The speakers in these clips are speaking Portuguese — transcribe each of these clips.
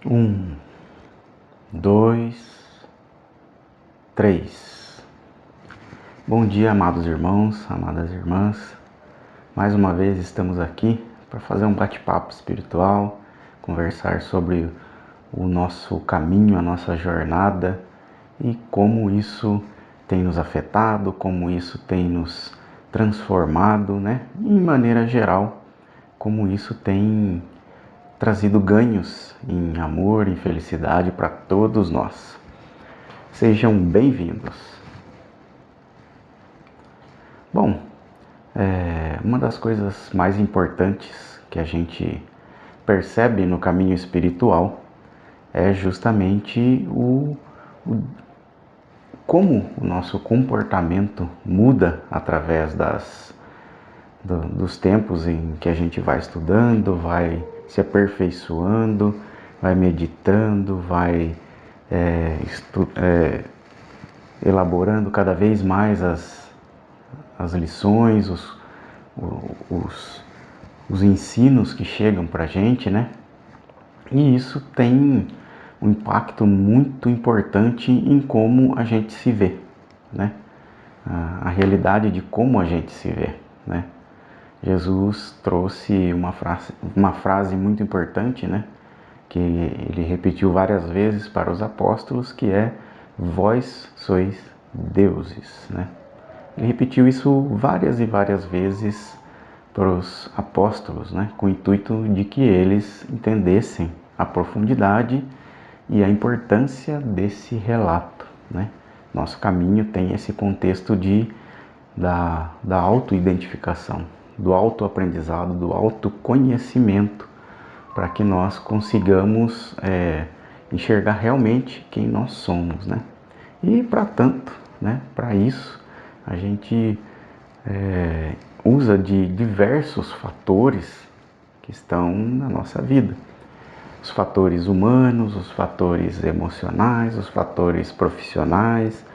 Um, dois, três. Bom dia, amados irmãos, amadas irmãs. Mais uma vez estamos aqui para fazer um bate-papo espiritual, conversar sobre o nosso caminho, a nossa jornada e como isso tem nos afetado, como isso tem nos transformado, né? E, em maneira geral, como isso tem trazido ganhos em amor e felicidade para todos nós. Sejam bem-vindos. Bom, uma das coisas mais importantes que a gente percebe no caminho espiritual é justamente como o nosso comportamento muda através dos tempos em que a gente vai estudando, vai se aperfeiçoando, vai meditando, vai elaborando cada vez mais as lições, os ensinos que chegam para a gente, né? E isso tem um impacto muito importante em como a gente se vê, né? A realidade de como a gente se vê, né? Jesus trouxe uma frase muito importante, né? Que ele repetiu várias vezes para os apóstolos, que é: vós sois deuses, né? Ele repetiu isso várias e várias vezes para os apóstolos, né? Com o intuito de que eles entendessem a profundidade e a importância desse relato, né? Nosso caminho tem esse contexto da autoidentificação, do autoaprendizado, do autoconhecimento, para que nós consigamos enxergar realmente quem nós somos, né? E para tanto, né? Para isso, a gente usa de diversos fatores que estão na nossa vida. Os fatores humanos, os fatores emocionais, os fatores profissionais,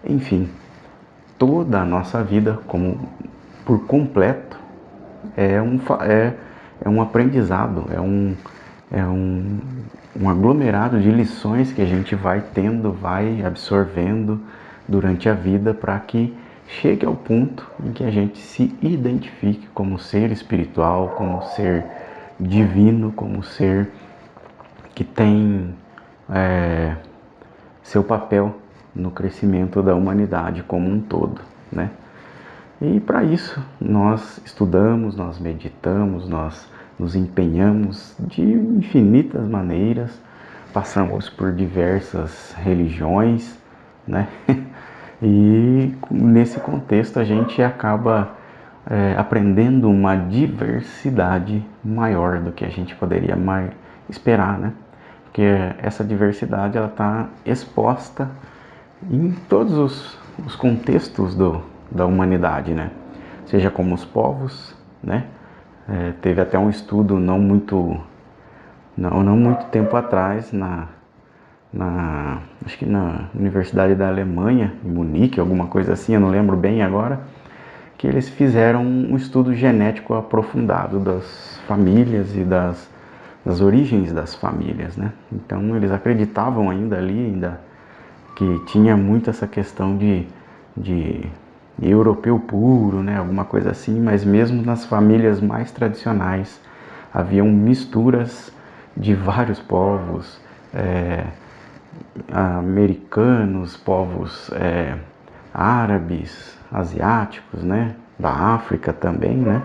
enfim, toda a nossa vida por completo é um aprendizado, um aglomerado de lições que a gente vai tendo, vai absorvendo durante a vida para que chegue ao ponto em que a gente se identifique como ser espiritual, como ser divino, como ser que tem seu papel no crescimento da humanidade como um todo, né? E para isso nós estudamos, nós meditamos, nós nos empenhamos de infinitas maneiras, passamos por diversas religiões, né? E nesse contexto a gente acaba aprendendo uma diversidade maior do que a gente poderia mais esperar, né? Porque essa diversidade ela está exposta em todos os contextos da humanidade, né? Seja como os povos, né? Teve até um estudo não muito tempo atrás acho que na Universidade da Alemanha, em Munique, alguma coisa assim, eu não lembro bem agora, que eles fizeram um estudo genético aprofundado das famílias e das origens das famílias, né? Então eles acreditavam ainda que tinha muito essa questão de europeu puro, né? Alguma coisa assim, mas mesmo nas famílias mais tradicionais haviam misturas de vários povos, americanos, povos árabes, asiáticos, né? Da África também, né?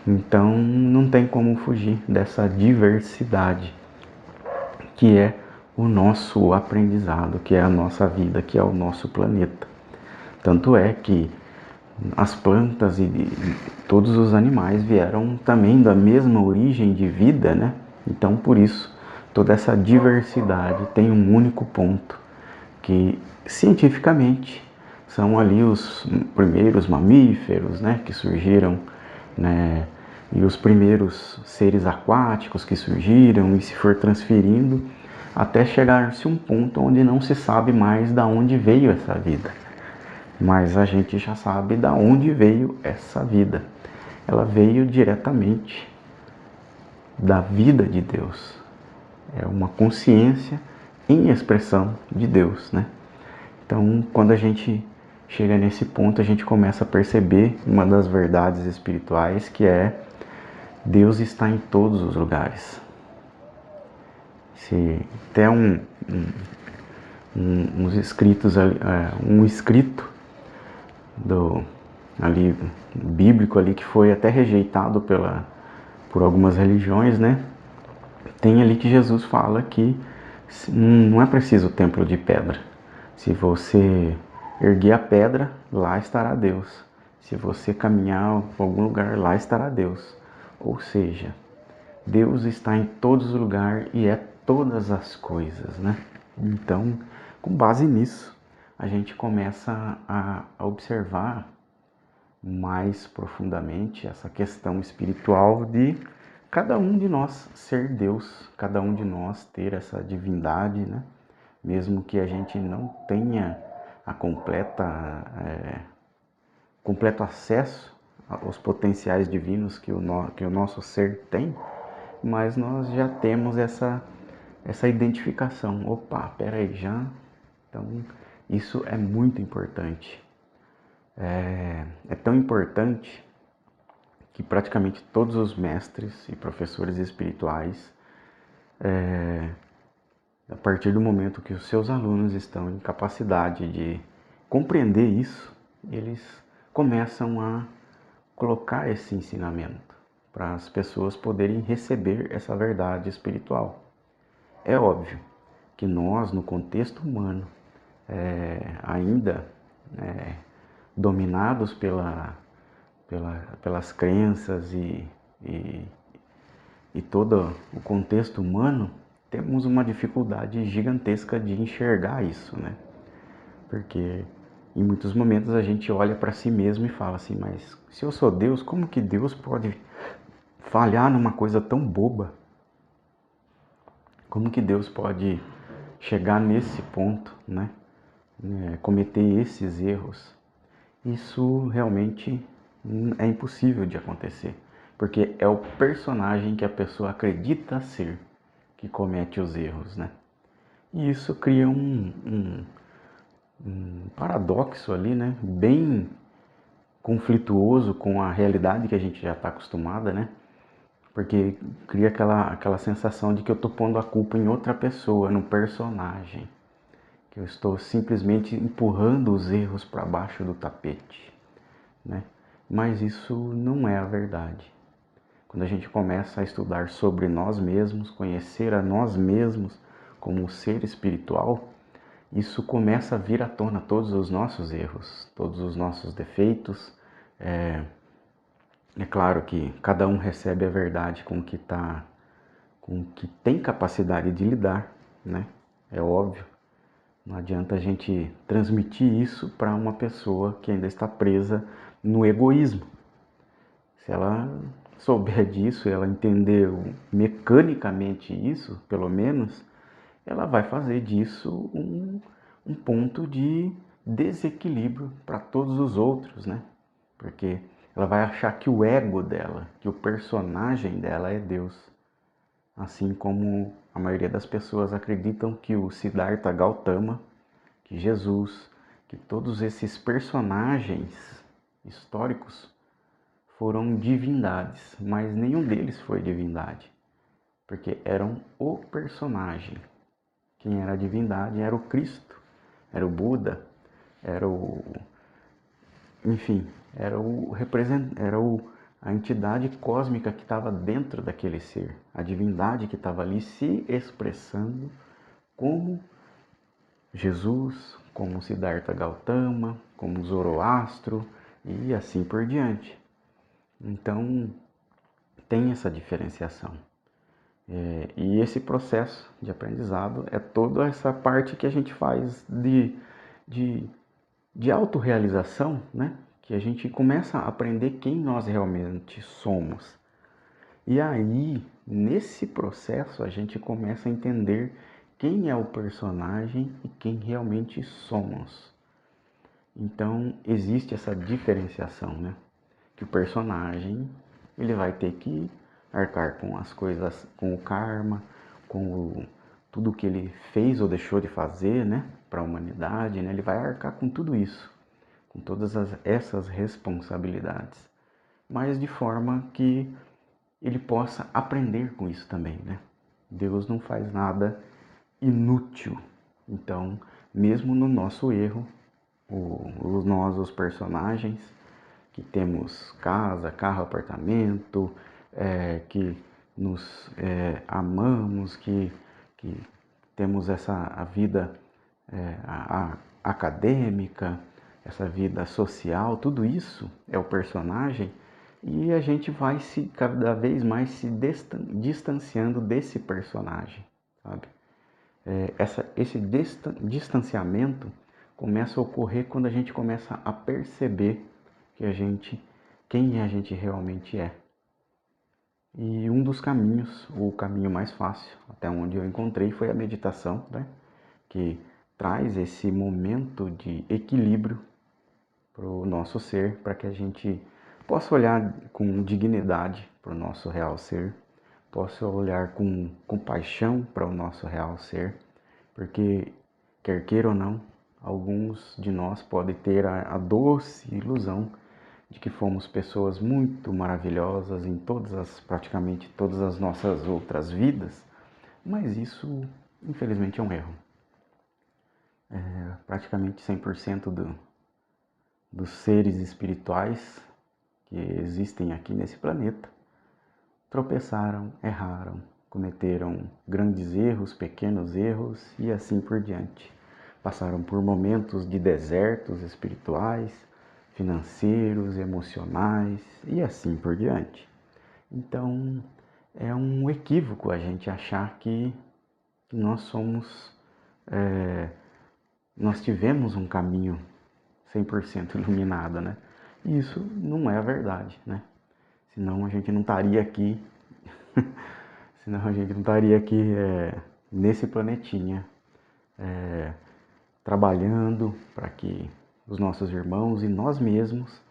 Então não tem como fugir dessa diversidade que é o nosso aprendizado, que é a nossa vida, que é o nosso planeta. Tanto é que as plantas e todos os animais vieram também da mesma origem de vida, né? Então, por isso, toda essa diversidade tem um único ponto, que cientificamente são ali os primeiros mamíferos, né, que surgiram, né, e os primeiros seres aquáticos que surgiram e se for transferindo até chegar-se um ponto onde não se sabe mais de onde veio essa vida. Mas a gente já sabe de onde veio essa vida. Ela veio diretamente da vida de Deus. é uma consciência em expressão de Deus, né? Então, quando a gente chega nesse ponto, a gente começa a perceber uma das verdades espirituais, que é Deus está em todos os lugares. Se até uns escritos, um escrito ali bíblico ali que foi até rejeitado por algumas religiões, né? Tem ali que Jesus fala que não é preciso o templo de pedra. Se você erguer a pedra, lá estará Deus. Se você caminhar para algum lugar, lá estará Deus. Ou seja, Deus está em todos os lugares e é todas as coisas, né? Então, com base nisso, a gente começa a observar mais profundamente essa questão espiritual de cada um de nós ser Deus, cada um de nós ter essa divindade, né? Mesmo que a gente não tenha a completo acesso aos potenciais divinos que o nosso ser tem, mas nós já temos essa identificação. Opa, peraí, já. Então, isso é muito importante. É tão importante que praticamente todos os mestres e professores espirituais, a partir do momento que os seus alunos estão em capacidade de compreender isso, eles começam a colocar esse ensinamento para as pessoas poderem receber essa verdade espiritual. É óbvio que nós, no contexto humano, ainda dominados pelas crenças e todo o contexto humano, temos uma dificuldade gigantesca de enxergar isso, né? Porque em muitos momentos a gente olha para si mesmo e fala assim, mas se eu sou Deus, como que Deus pode falhar numa coisa tão boba? Como que Deus pode chegar nesse ponto, né? Cometer esses erros? Isso realmente é impossível de acontecer, porque é o personagem que a pessoa acredita ser que comete os erros, né? E isso cria um paradoxo ali, né? Bem conflituoso com a realidade que a gente já está acostumada, né? Porque cria aquela sensação de que eu estou pondo a culpa em outra pessoa, no personagem, que eu estou simplesmente empurrando os erros para baixo do tapete, né? Mas isso não é a verdade. Quando a gente começa a estudar sobre nós mesmos, conhecer a nós mesmos como ser espiritual, isso começa a vir à tona todos os nossos erros, todos os nossos defeitos. É claro que cada um recebe a verdade com o que tem capacidade de lidar, né? É óbvio. Não adianta a gente transmitir isso para uma pessoa que ainda está presa no egoísmo. Se ela souber disso, ela entender mecanicamente isso, pelo menos, ela vai fazer disso um ponto de desequilíbrio para todos os outros, né? Porque ela vai achar que o ego dela, que o personagem dela é Deus. Assim como a maioria das pessoas acreditam que o Siddhartha Gautama, que Jesus, que todos esses personagens históricos foram divindades, mas nenhum deles foi divindade, porque eram o personagem. Quem era a divindade era o Cristo, era o Buda, era o, enfim, a entidade cósmica que estava dentro daquele ser, a divindade que estava ali se expressando como Jesus, como Siddhartha Gautama, como Zoroastro e assim por diante. Então, tem essa diferenciação. E esse processo de aprendizado é toda essa parte que a gente faz de autorrealização, né? Que a gente começa a aprender quem nós realmente somos. E aí, nesse processo, a gente começa a entender quem é o personagem e quem realmente somos. Então, existe essa diferenciação, né? Que o personagem, ele vai ter que arcar com as coisas, com o karma, com tudo que ele fez ou deixou de fazer, né, para a humanidade, né, ele vai arcar com tudo isso, com todas essas responsabilidades, mas de forma que ele possa aprender com isso também, né? Deus não faz nada inútil. Então, mesmo no nosso erro, nós, os personagens, que temos casa, carro, apartamento, que nos amamos, que temos a vida acadêmica, essa vida social, tudo isso é o personagem, e a gente vai cada vez mais se distanciando desse personagem, sabe? Esse distanciamento começa a ocorrer quando a gente começa a perceber quem a gente realmente é. E um dos caminhos, o caminho mais fácil, até onde eu encontrei, foi a meditação, né? Que traz esse momento de equilíbrio para o nosso ser, para que a gente possa olhar com dignidade para o nosso real ser, possa olhar com compaixão para o nosso real ser, porque, quer queira ou não, alguns de nós podem ter a doce ilusão de que fomos pessoas muito maravilhosas em praticamente todas as nossas outras vidas, mas isso, infelizmente, é um erro. Praticamente 100% dos seres espirituais que existem aqui nesse planeta tropeçaram, erraram, cometeram grandes erros, pequenos erros e assim por diante. Passaram por momentos de desertos espirituais, financeiros, emocionais e assim por diante. Então, é um equívoco a gente achar que nós nós tivemos um caminho 100% iluminado, né? E isso não é a verdade, né? Senão a gente não estaria aqui, nesse planetinha, trabalhando para que os nossos irmãos e nós mesmos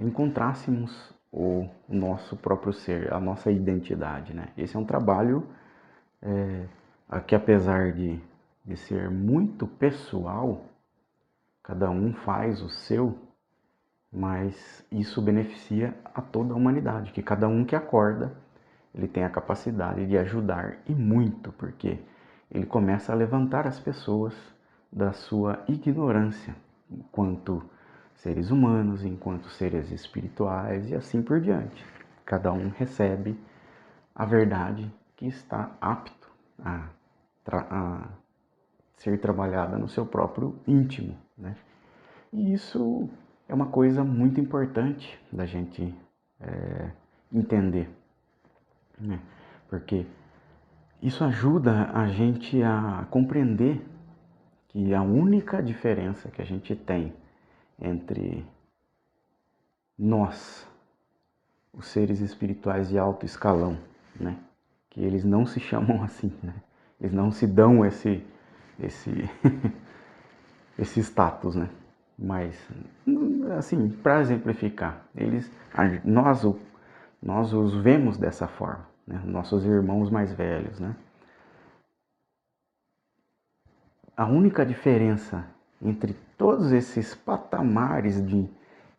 encontrássemos o nosso próprio ser, a nossa identidade, né? Esse é um trabalho que, apesar de ser muito pessoal, cada um faz o seu, mas isso beneficia a toda a humanidade, que cada um que acorda, ele tem a capacidade de ajudar, e muito, porque ele começa a levantar as pessoas da sua ignorância, enquanto seres humanos, enquanto seres espirituais e assim por diante. Cada um recebe a verdade que está apto a ser trabalhada no seu próprio íntimo, né? E isso é uma coisa muito importante da gente entender, né? Porque isso ajuda a gente a compreender que a única diferença que a gente tem entre nós, os seres espirituais de alto escalão, né? Que eles não se chamam assim, né? Eles não se dão esse esse status, né? Mas, assim, para exemplificar, nós os vemos dessa forma, né? Nossos irmãos mais velhos, né? A única diferença entre todos esses patamares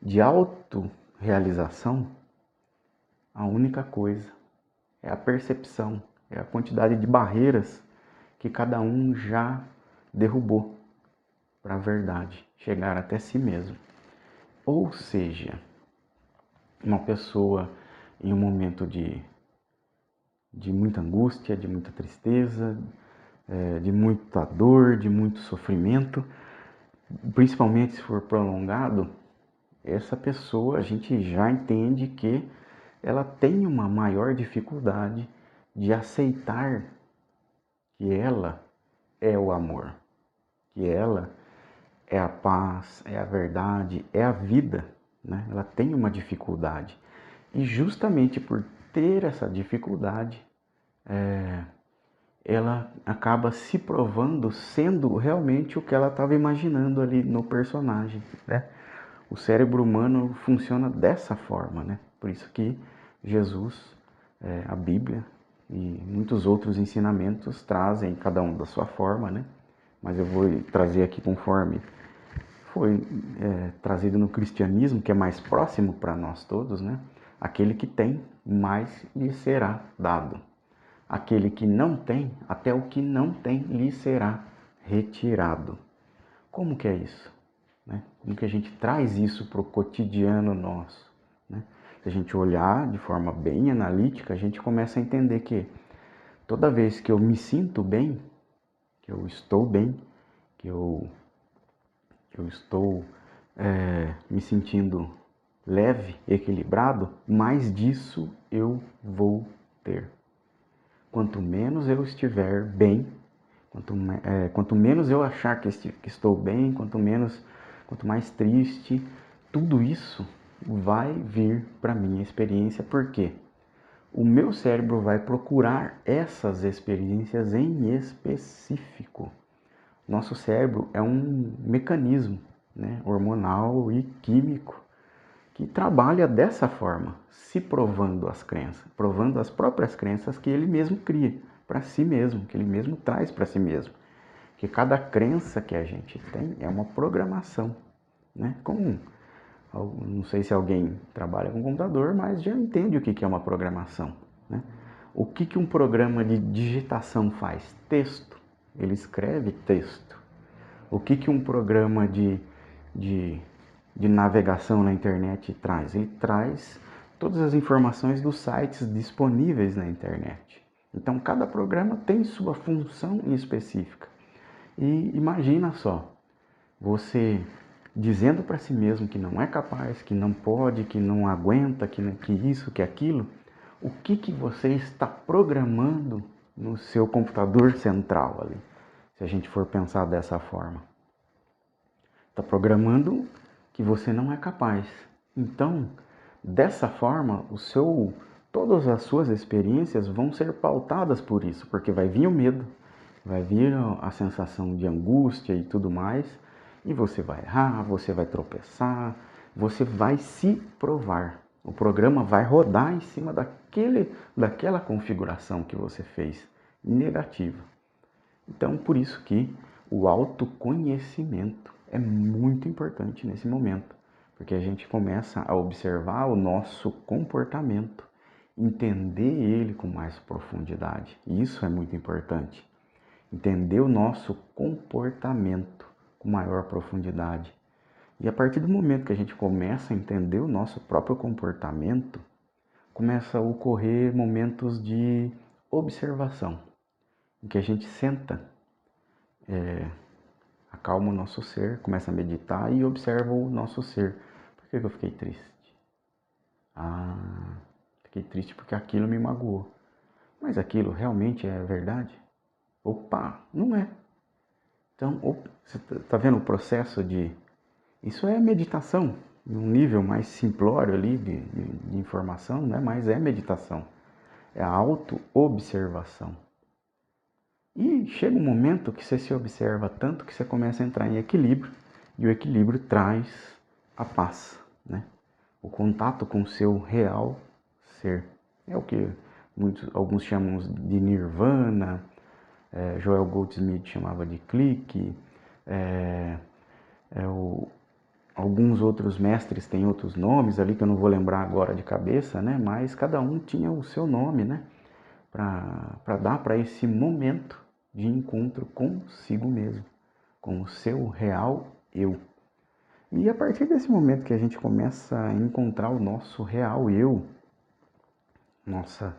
de autorrealização, a única coisa é a percepção, é a quantidade de barreiras que cada um já derrubou para a verdade, chegar até si mesmo. Ou seja, uma pessoa em um momento de muita angústia, de muita tristeza, de muita dor, de muito sofrimento, principalmente se for prolongado, essa pessoa, a gente já entende que ela tem uma maior dificuldade de aceitar que ela é o amor, que ela é a paz, é a verdade, é a vida, né? Ela tem uma dificuldade. E justamente por ter essa dificuldade, ela acaba se provando sendo realmente o que ela estava imaginando ali no personagem, né? O cérebro humano funciona dessa forma, né? Por isso que Jesus, a Bíblia, e muitos outros ensinamentos trazem, cada um da sua forma, né? Mas eu vou trazer aqui conforme foi trazido no cristianismo, que é mais próximo para nós todos, né? Aquele que tem, mais lhe será dado. Aquele que não tem, até o que não tem lhe será retirado. Como que é isso? Né? Como que a gente traz isso para o cotidiano nosso? Né? Se a gente olhar de forma bem analítica, a gente começa a entender que toda vez que eu me sinto bem, que eu estou bem, que eu estou me sentindo leve, equilibrado, mais disso eu vou ter. Quanto menos eu estiver bem, quanto menos eu achar que estou bem, quanto mais triste, tudo isso vai vir para minha experiência, porque o meu cérebro vai procurar essas experiências em específico. Nosso cérebro é um mecanismo, né, hormonal e químico que trabalha dessa forma, se provando as crenças, provando as próprias crenças que ele mesmo cria para si mesmo, que ele mesmo traz para si mesmo. Que cada crença que a gente tem é uma programação, né? Não sei se alguém trabalha com computador, mas já entende o que é uma programação, né? O que um programa de digitação faz? Texto. Ele escreve texto. O que um programa de navegação na internet traz? Ele traz todas as informações dos sites disponíveis na internet. Então, cada programa tem sua função específica. E imagina só, você dizendo para si mesmo que não é capaz, que não pode, que não aguenta, que isso, que aquilo, o que você está programando no seu computador central ali, se a gente for pensar dessa forma. Está programando que você não é capaz. Então, dessa forma, todas as suas experiências vão ser pautadas por isso, porque vai vir o medo, vai vir a sensação de angústia e tudo mais, e você vai errar, você vai tropeçar, você vai se provar. O programa vai rodar em cima daquela configuração que você fez, negativa. Então, por isso que o autoconhecimento é muito importante nesse momento, porque a gente começa a observar o nosso comportamento, entender ele com mais profundidade. E isso é muito importante. Entender o nosso comportamento com maior profundidade. E a partir do momento que a gente começa a entender o nosso próprio comportamento, começa a ocorrer momentos de observação, em que a gente senta, acalma o nosso ser, começa a meditar e observa o nosso ser. Por que eu fiquei triste? Fiquei triste porque aquilo me magoou. Mas aquilo realmente é verdade? Opa, não é. Então, você está vendo o processo de... Isso é meditação, num nível mais simplório ali de informação, né? Mas é meditação. É a auto-observação. E chega um momento que você se observa tanto que você começa a entrar em equilíbrio, e o equilíbrio traz a paz, né? O contato com o seu real ser. É o que alguns chamam de nirvana, Joel Goldsmith chamava de clique, alguns outros mestres têm outros nomes ali que eu não vou lembrar agora de cabeça, né? Mas cada um tinha o seu nome, né? Para dar para esse momento de encontro consigo mesmo, com o seu real eu. E a partir desse momento que a gente começa a encontrar o nosso real eu, nosso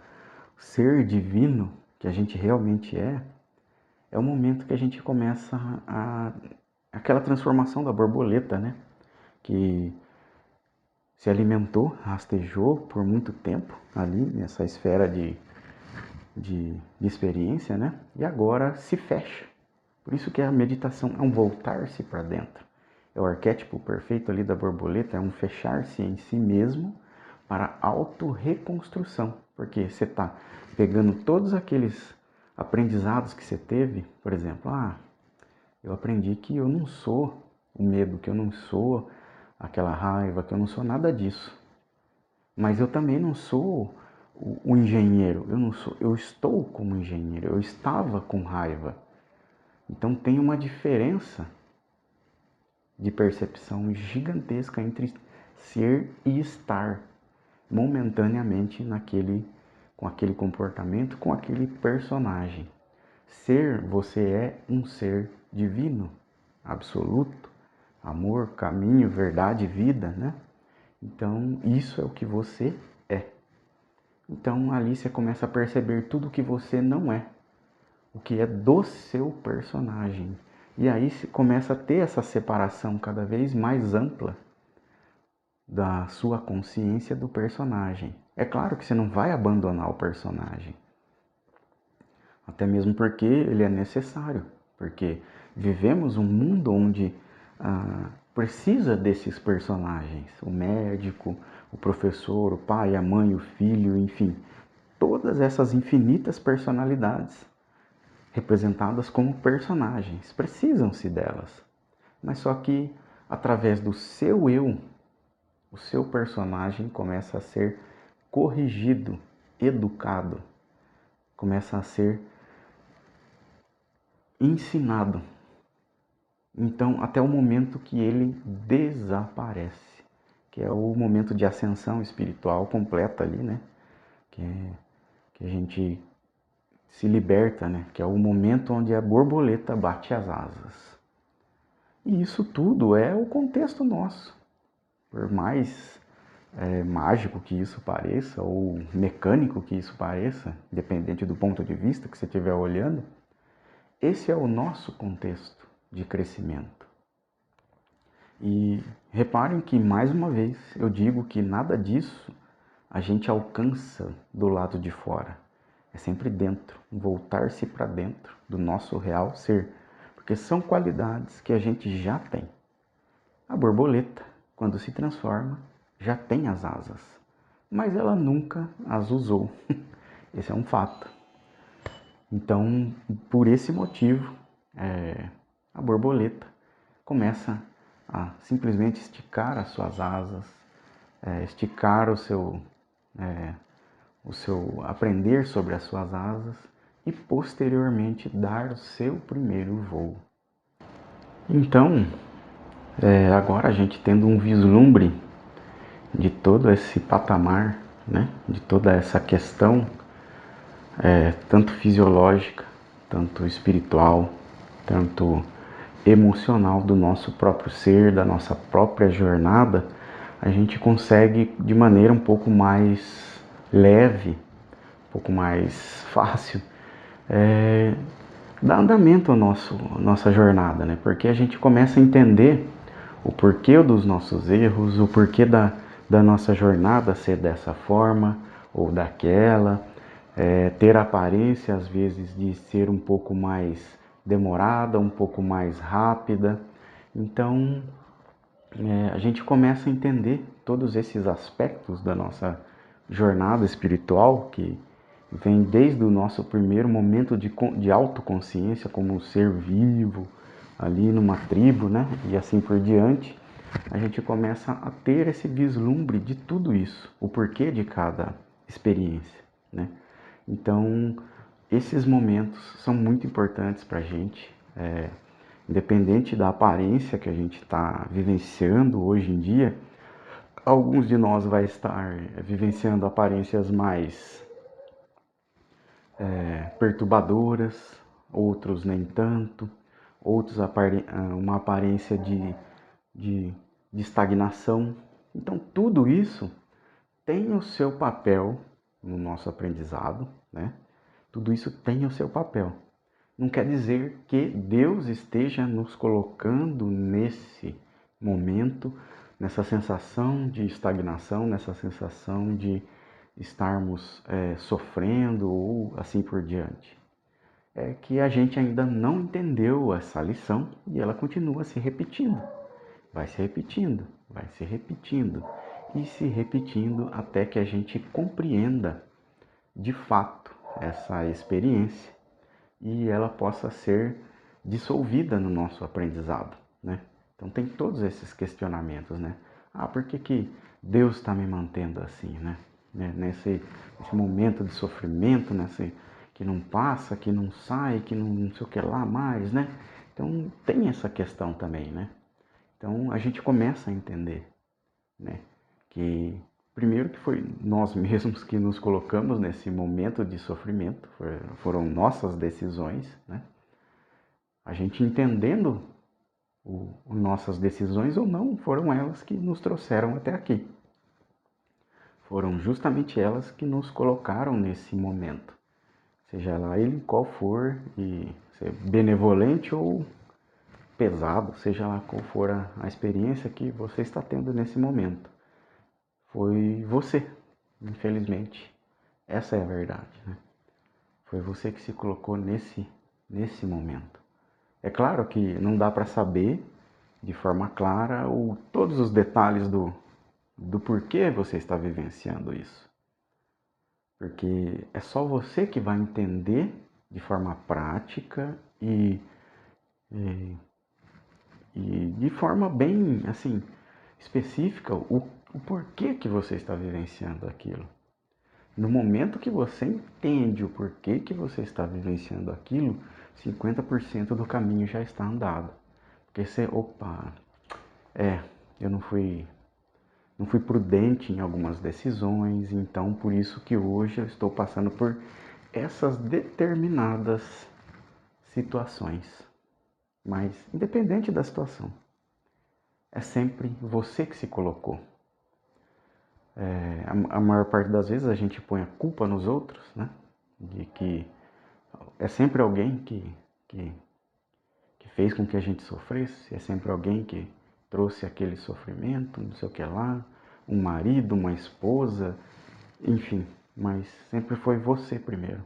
ser divino, que a gente realmente é o momento que a gente começa aquela transformação da borboleta, né? Que se alimentou, rastejou por muito tempo ali nessa esfera de experiência, né? E agora se fecha. Por isso que a meditação é um voltar-se para dentro. É o arquétipo perfeito ali da borboleta, é um fechar-se em si mesmo para autorreconstrução. Porque você está pegando todos aqueles aprendizados que você teve, por exemplo, eu aprendi que eu não sou o medo, que eu não sou aquela raiva, que eu não sou nada disso. Mas eu também não sou o engenheiro. Eu não sou, eu estou como engenheiro, eu estava com raiva. Então tem uma diferença de percepção gigantesca entre ser e estar momentaneamente com aquele comportamento, com aquele personagem. Ser, você é um ser divino, absoluto, amor, caminho, verdade, vida, né? Então, isso é o que você é. Então, ali você começa a perceber tudo o que você não é, o que é do seu personagem. E aí se começa a ter essa separação cada vez mais ampla da sua consciência do personagem. É claro que você não vai abandonar o personagem, até mesmo porque ele é necessário, porque vivemos um mundo onde precisa desses personagens, o médico, o professor, o pai, a mãe, o filho, enfim, todas essas infinitas personalidades representadas como personagens, precisam-se delas, mas só que através do seu eu, o seu personagem começa a ser corrigido, educado, começa a ser ensinado. Então, até o momento que ele desaparece, que é o momento de ascensão espiritual completa ali, né? Que a gente se liberta, né? Que é o momento onde a borboleta bate as asas. E isso tudo é o contexto nosso. Por mais mágico que isso pareça, ou mecânico que isso pareça, dependente do ponto de vista que você estiver olhando, esse é o nosso contexto de crescimento. E reparem que, mais uma vez, eu digo que nada disso a gente alcança do lado de fora. É sempre dentro, voltar-se para dentro do nosso real ser, porque são qualidades que a gente já tem. A borboleta, quando se transforma, já tem as asas, mas ela nunca as usou. Esse é um fato. Então, por esse motivo, a borboleta começa a simplesmente esticar as suas asas, esticar o seu aprender sobre as suas asas e posteriormente dar o seu primeiro voo. Então, agora a gente tendo um vislumbre de todo esse patamar, né, de toda essa questão, tanto fisiológica, tanto espiritual, tanto emocional do nosso próprio ser, da nossa própria jornada, a gente consegue de maneira um pouco mais leve, um pouco mais fácil, dar andamento à nossa jornada, né? Porque a gente começa a entender o porquê dos nossos erros, o porquê da nossa jornada ser dessa forma ou daquela, ter a aparência às vezes de ser um pouco mais demorada, um pouco mais rápida. Então, a gente começa a entender todos esses aspectos da nossa jornada espiritual que vem desde o nosso primeiro momento de autoconsciência como um ser vivo ali numa tribo, né? E assim por diante, a gente começa a ter esse vislumbre de tudo isso, o porquê de cada experiência, né? Então, esses momentos são muito importantes para a gente, independente da aparência que a gente está vivenciando hoje em dia. Alguns de nós vai estar vivenciando aparências mais perturbadoras, outros nem tanto, outros uma aparência de estagnação. Então, tudo isso tem o seu papel no nosso aprendizado, né? Tudo isso tem o seu papel. Não quer dizer que Deus esteja nos colocando nesse momento, nessa sensação de estagnação, nessa sensação de estarmos sofrendo ou assim por diante. É que a gente ainda não entendeu essa lição e ela continua se repetindo. Vai se repetindo, vai se repetindo e se repetindo até que a gente compreenda de fato essa experiência e ela possa ser dissolvida no nosso aprendizado, né? Então tem todos esses questionamentos, né? Por que Deus está me mantendo assim, né? né? Nesse momento de sofrimento, que não passa, que não sai, que não sei o que lá mais, né? Então tem essa questão também, né? Então a gente começa a entender, né? Que primeiro que foi nós mesmos que nos colocamos nesse momento de sofrimento, foram nossas decisões, né? A gente entendendo nossas decisões ou não, foram elas que nos trouxeram até aqui. Foram justamente elas que nos colocaram nesse momento. Seja lá ele qual for, e ser benevolente ou pesado, seja lá qual for a experiência que você está tendo nesse momento. Foi você, infelizmente. Essa é a verdade, né? Foi você que se colocou nesse momento. É claro que não dá para saber de forma clara todos os detalhes do porquê você está vivenciando isso. Porque é só você que vai entender de forma prática e de forma bem, assim, específica o porquê que você está vivenciando aquilo. No momento que você entende o porquê que você está vivenciando aquilo, 50% do caminho já está andado. Porque você, eu não fui prudente em algumas decisões, então por isso que hoje eu estou passando por essas determinadas situações. Mas independente da situação, é sempre você que se colocou. A maior parte das vezes a gente põe a culpa nos outros, né? De que é sempre alguém que fez com que a gente sofresse, é sempre alguém que trouxe aquele sofrimento, não sei o que lá, um marido, uma esposa, enfim, mas sempre foi você primeiro.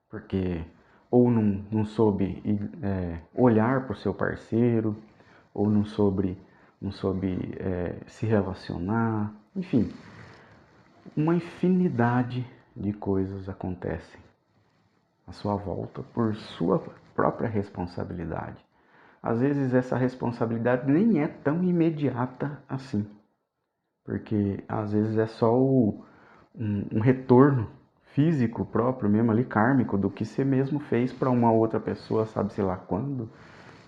Porque ou não soube olhar para o seu parceiro, ou não soube se relacionar, enfim, uma infinidade de coisas acontecem à sua volta por sua própria responsabilidade. Às vezes essa responsabilidade nem é tão imediata assim, porque às vezes é só um retorno físico próprio mesmo ali, kármico, do que você mesmo fez para uma outra pessoa, sabe sei lá quando,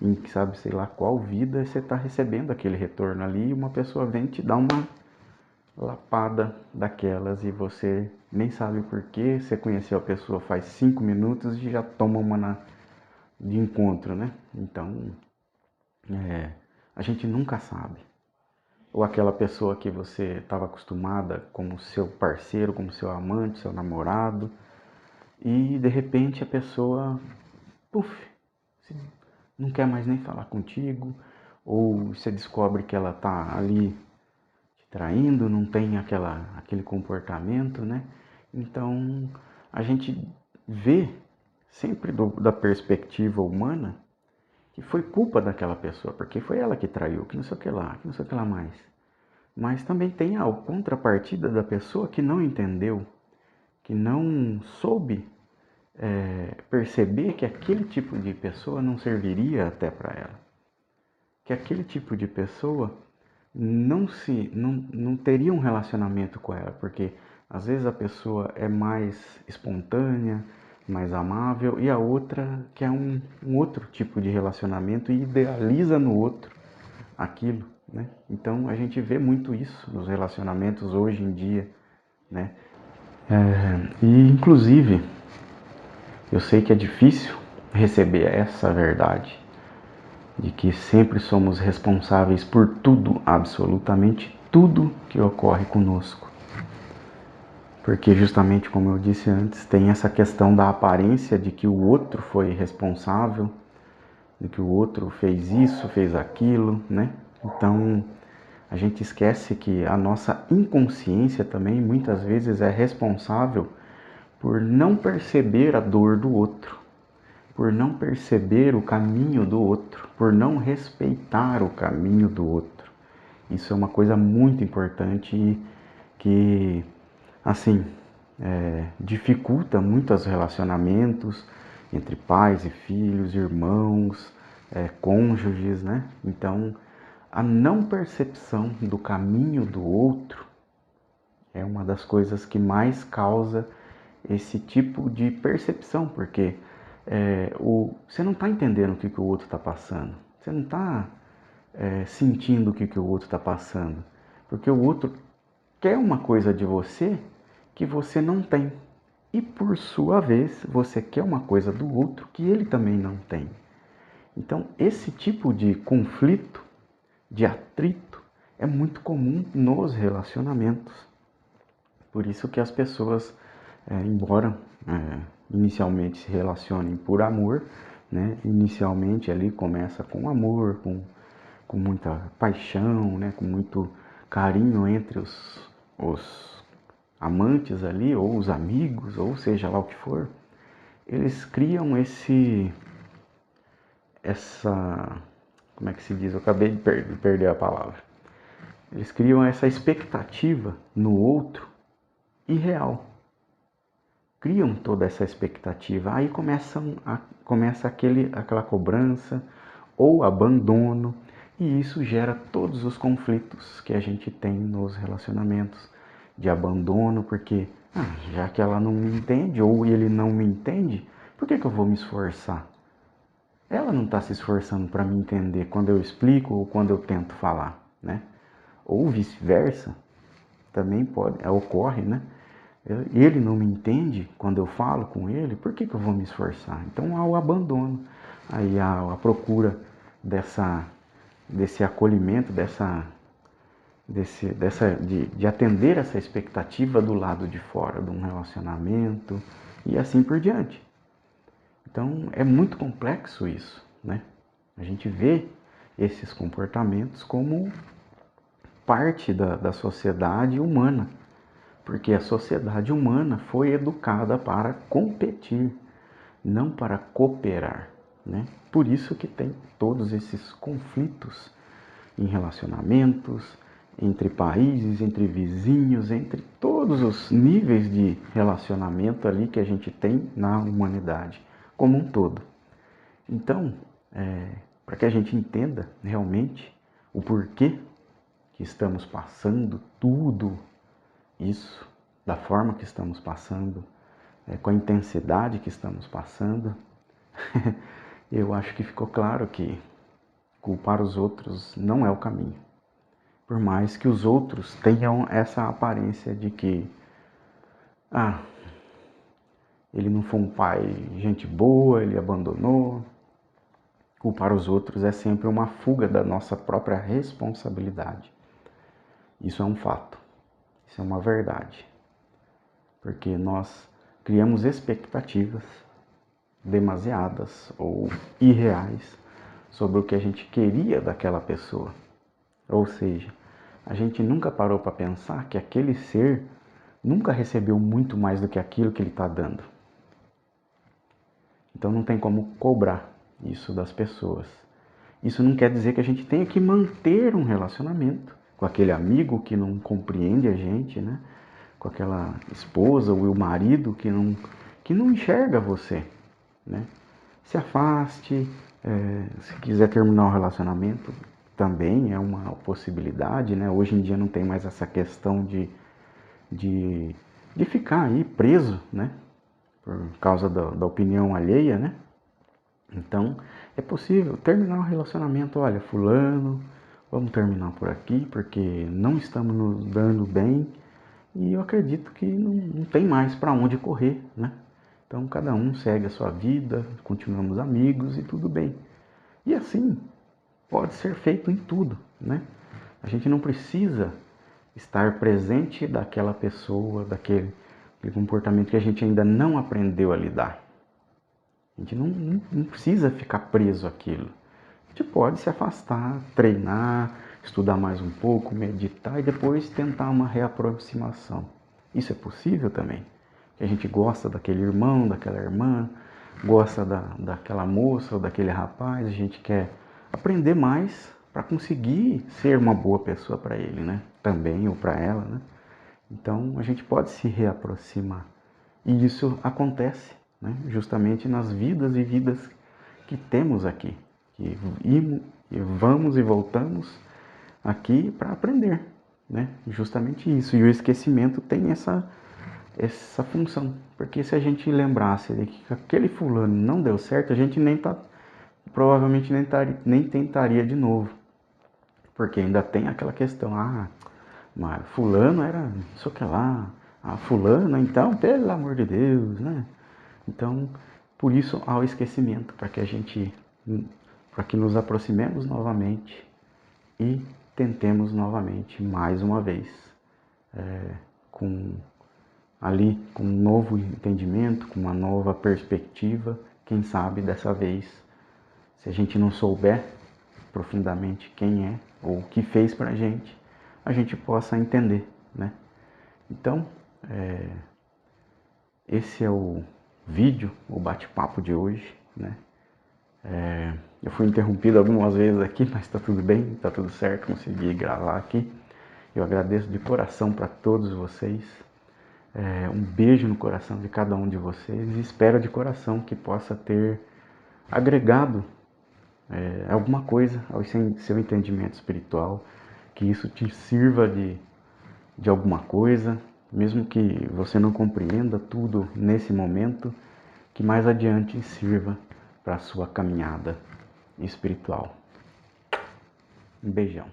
em sabe sei lá qual vida, você está recebendo aquele retorno ali e uma pessoa vem te dar uma lapada daquelas e você nem sabe por quê, você conheceu a pessoa faz 5 minutos e já toma uma de encontro, né? Então, a gente nunca sabe. Ou aquela pessoa que você estava acostumada como seu parceiro, como seu amante, seu namorado, e de repente a pessoa, puf, não quer mais nem falar contigo, ou você descobre que ela tá ali te traindo, não tem aquele comportamento, né? Então a gente vê sempre da perspectiva humana que foi culpa daquela pessoa, porque foi ela que traiu, que não sei o que lá, que não sei o que lá mais. Mas também tem a contrapartida da pessoa que não entendeu, que não soube perceber que aquele tipo de pessoa não serviria até para ela. Que aquele tipo de pessoa não teria um relacionamento com ela, porque às vezes a pessoa é mais espontânea, mais amável, e a outra quer um outro tipo de relacionamento e idealiza no outro aquilo, né? Então a gente vê muito isso nos relacionamentos hoje em dia, né? E inclusive eu sei que é difícil receber essa verdade de que sempre somos responsáveis por tudo, absolutamente tudo que ocorre conosco. Porque justamente como eu disse antes, tem essa questão da aparência de que o outro foi responsável, de que o outro fez isso, fez aquilo, né? Então, a gente esquece que a nossa inconsciência também muitas vezes é responsável por não perceber a dor do outro, por não perceber o caminho do outro, por não respeitar o caminho do outro. Isso é uma coisa muito importante e que, assim, dificulta muito os relacionamentos entre pais e filhos, irmãos, cônjuges, né? Então, a não percepção do caminho do outro é uma das coisas que mais causa esse tipo de percepção, porque você não está entendendo o que o outro está passando, você não está sentindo o que o outro está passando, porque o outro quer uma coisa de você que você não tem, e por sua vez você quer uma coisa do outro que ele também não tem. Então esse tipo de conflito, de atrito, é muito comum nos relacionamentos. Por isso que as pessoas, embora inicialmente se relacionem por amor, né? Inicialmente ali começa com amor, com muita paixão, né? Com muito carinho entre os amantes ali, ou os amigos, ou seja lá o que for, eles criam como é que se diz? Eu acabei de perder a palavra. Eles criam essa expectativa no outro irreal. Criam toda essa expectativa. Aí começa aquela cobrança ou abandono. E isso gera todos os conflitos que a gente tem nos relacionamentos. De abandono, porque já que ela não me entende ou ele não me entende, por que eu vou me esforçar? Ela não está se esforçando para me entender quando eu explico ou quando eu tento falar, né? Ou vice-versa, também ocorre, né? Ele não me entende quando eu falo com ele, por que eu vou me esforçar? Então há o abandono, aí há a procura desse acolhimento, de atender essa expectativa do lado de fora de um relacionamento e assim por diante. Então é muito complexo isso, né? A gente vê esses comportamentos como parte da sociedade humana, porque a sociedade humana foi educada para competir, não para cooperar, né? Por isso que tem todos esses conflitos em relacionamentos, entre países, entre vizinhos, entre todos os níveis de relacionamento ali que a gente tem na humanidade como um todo. Então, para que a gente entenda realmente o porquê que estamos passando tudo isso, da forma que estamos passando, com a intensidade que estamos passando, eu acho que ficou claro que culpar os outros não é o caminho. Por mais que os outros tenham essa aparência de que ele não foi um pai gente boa, ele abandonou. Culpar os outros é sempre uma fuga da nossa própria responsabilidade. Isso é um fato, isso é uma verdade. Porque nós criamos expectativas demasiadas ou irreais sobre o que a gente queria daquela pessoa. Ou seja, a gente nunca parou para pensar que aquele ser nunca recebeu muito mais do que aquilo que ele está dando. Então não tem como cobrar isso das pessoas. Isso não quer dizer que a gente tenha que manter um relacionamento com aquele amigo que não compreende a gente, né? Com aquela esposa ou o marido que não enxerga você, né? Se afaste, se quiser terminar o relacionamento, também é uma possibilidade, né? Hoje em dia não tem mais essa questão de ficar aí preso, né? Por causa da opinião alheia, né? Então, é possível terminar o relacionamento. Olha, fulano, vamos terminar por aqui, porque não estamos nos dando bem e eu acredito que não tem mais para onde correr, né? Então, cada um segue a sua vida, continuamos amigos e tudo bem. E assim, pode ser feito em tudo, né? A gente não precisa estar presente daquela pessoa, daquele comportamento que a gente ainda não aprendeu a lidar. A gente não precisa ficar preso àquilo. A gente pode se afastar, treinar, estudar mais um pouco, meditar e depois tentar uma reaproximação. Isso é possível também. A gente gosta daquele irmão, daquela irmã, gosta daquela moça ou daquele rapaz, a gente quer aprender mais para conseguir ser uma boa pessoa para ele, né? Também, ou para ela, né? Então a gente pode se reaproximar. E isso acontece, né? Justamente nas vidas e vidas que temos aqui. Que vamos e voltamos aqui para aprender. né? Justamente isso. E o esquecimento tem essa função. Porque se a gente lembrasse de que aquele fulano não deu certo, a gente provavelmente nem tentaria de novo. Porque ainda tem aquela questão, mas fulano era não sei o que lá, fulano, então, pelo amor de Deus, né? Então, por isso há o esquecimento, para que nos aproximemos novamente e tentemos novamente, mais uma vez, com com um novo entendimento, com uma nova perspectiva, quem sabe dessa vez, se a gente não souber profundamente quem é ou o que fez pra gente, a gente possa entender, né? Então, esse é o vídeo, o bate-papo de hoje, né? Eu fui interrompido algumas vezes aqui, mas está tudo bem, está tudo certo, consegui gravar aqui. Eu agradeço de coração para todos vocês. Um beijo no coração de cada um de vocês e espero de coração que possa ter agregado alguma coisa ao seu entendimento espiritual, que isso te sirva de alguma coisa, mesmo que você não compreenda tudo nesse momento, que mais adiante sirva para a sua caminhada espiritual. Um beijão.